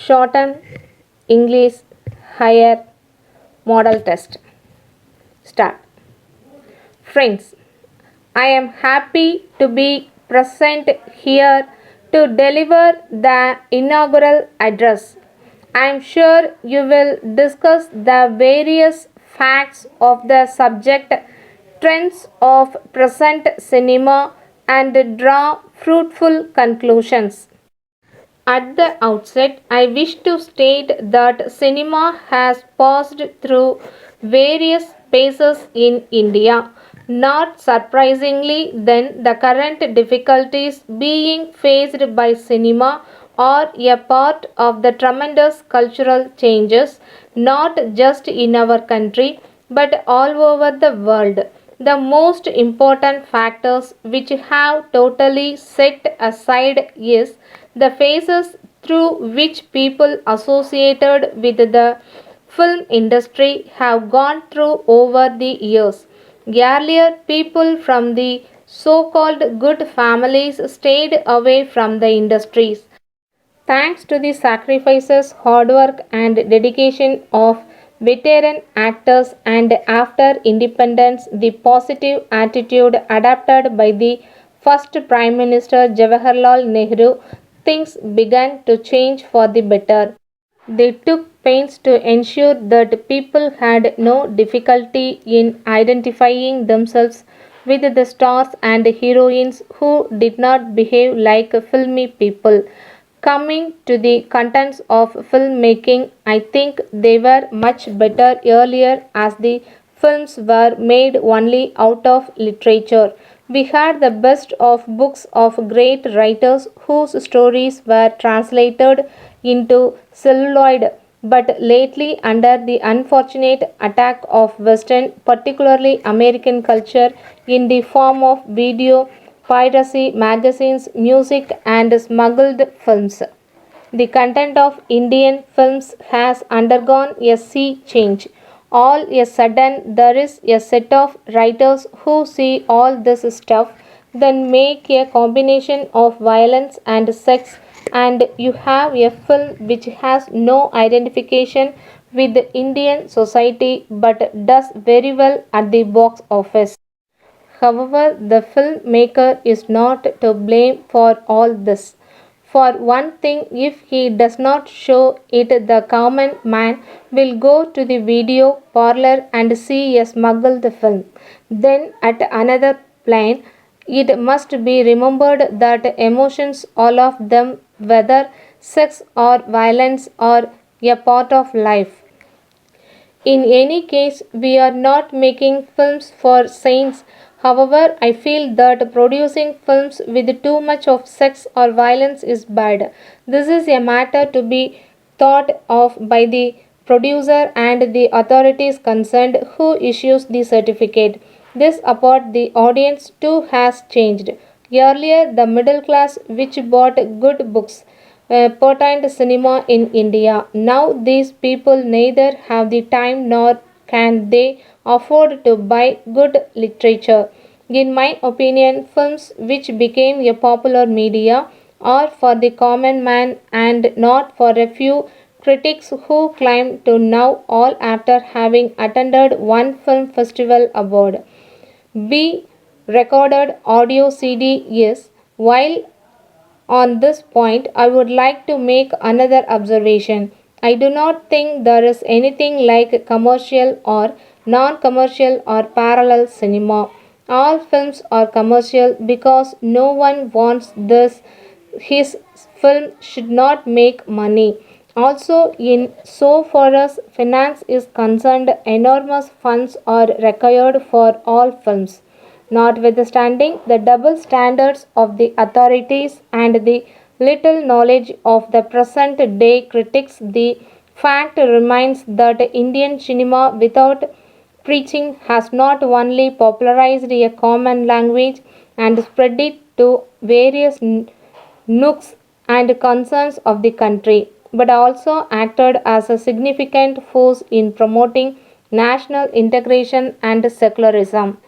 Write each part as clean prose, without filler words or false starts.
Shorten English Higher Model Test. Start. Friends, I am happy to be present here to deliver the inaugural address. I am sure you will discuss the various facts of the subject, trends of present cinema, and draw fruitful conclusions. At the outset, I wish to state that cinema has passed through various phases in India. Not surprisingly, then, the current difficulties being faced by cinema are a part of the tremendous cultural changes, not just in our country but all over the world. The most important factors which have totally set aside is the phases through which people associated with the film industry have gone through over the years. Earlier, people from the so called good families stayed away from the industries. Thanks to the sacrifices, hard work, and dedication of veteran actors, and after independence, the positive attitude adopted by the first Prime Minister Jawaharlal Nehru, things began to change for the better. They took pains to ensure that people had no difficulty in identifying themselves with the stars and heroines who did not behave like filmy people. Coming to the contents of filmmaking, I think they were much better earlier as the films were made only out of literature. We had the best of books of great writers whose stories were translated into celluloid, but lately, under the unfortunate attack of Western, particularly American culture, in the form of video, piracy, magazines, music, and smuggled films, the content of Indian films has undergone a sea change. All a sudden, there is a set of writers who see all this stuff, then make a combination of violence and sex, and you have a film which has no identification with Indian society but does very well at the box office. However, the filmmaker is not to blame for all this. For one thing, if he does not show it, the common man will go to the video parlor and see a smuggled film. Then, at another plane, it must be remembered that emotions, all of them, whether sex or violence, are a part of life. In any case, we are not making films for saints. However, I feel that producing films with too much of sex or violence is bad. This is a matter to be thought of by the producer and the authorities concerned who issues the certificate. This apart, the audience too has changed. Earlier, the middle class which bought good books pertained cinema in India. Now these people neither have the time nor can they afford to buy good literature. In my opinion, films which became a popular media are for the common man and not for a few critics who claim to know all after having attended one film festival award. B. Recorded audio CD is, while on this point, I would like to make another observation. I do not think there is anything like commercial or non commercial or parallel cinema. All films are commercial because no one wants this. His film should not make money. Also, in so far as finance is concerned, enormous funds are required for all films. Notwithstanding the double standards of the authorities and the little knowledge of the present day critics, the fact remains that Indian cinema without preaching has not only popularized a common language and spread it to various nooks and concerns of the country, but also acted as a significant force in promoting national integration and secularism.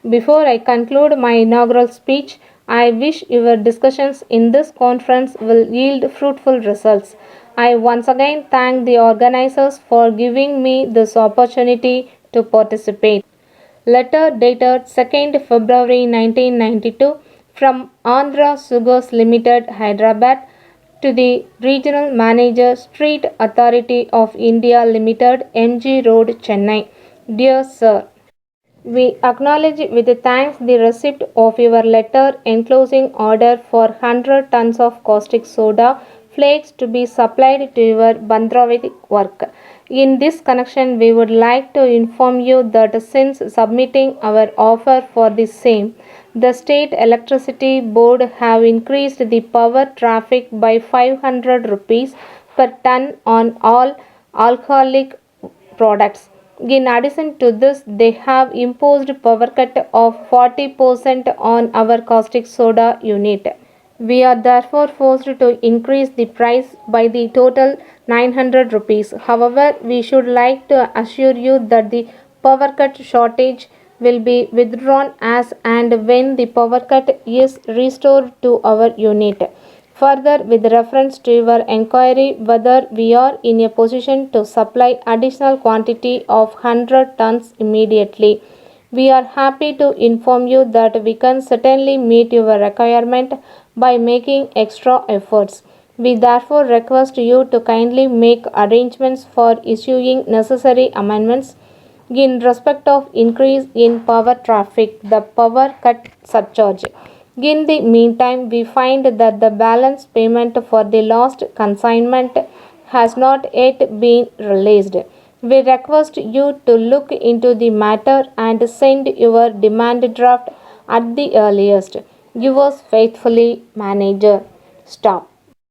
Before I conclude my inaugural speech, I wish your discussions in this conference will yield fruitful results. I once again thank the organizers for giving me this opportunity to participate. Letter dated 2nd February 1992 from Andhra Sugars Limited, Hyderabad, to the Regional Manager, Street Authority of India Limited, MG Road, Chennai. Dear Sir, we acknowledge with thanks the receipt of your letter enclosing order for 100 tons of caustic soda flakes to be supplied to your Bandravati work. In this connection, we would like to inform you that since submitting our offer for the same, the State Electricity Board have increased the power traffic by 500 rupees per ton on all alcoholic products. In addition to this, they have imposed power cut of 40% on our caustic soda unit. We are therefore forced to increase the price by the total 900 rupees. However, we should like to assure you that the power cut shortage will be withdrawn as and when the power cut is restored to our unit. Further, with reference to your inquiry whether we are in a position to supply additional quantity of 100 tons immediately, we are happy to inform you that we can certainly meet your requirement by making extra efforts. We therefore request you to kindly make arrangements for issuing necessary amendments in respect of increase in power traffic, the power cut surcharge. In the meantime, we find that the balance payment for the lost consignment has not yet been released. We request you to look into the matter and send your demand draft at the earliest. Yours faithfully, Manager. Stop.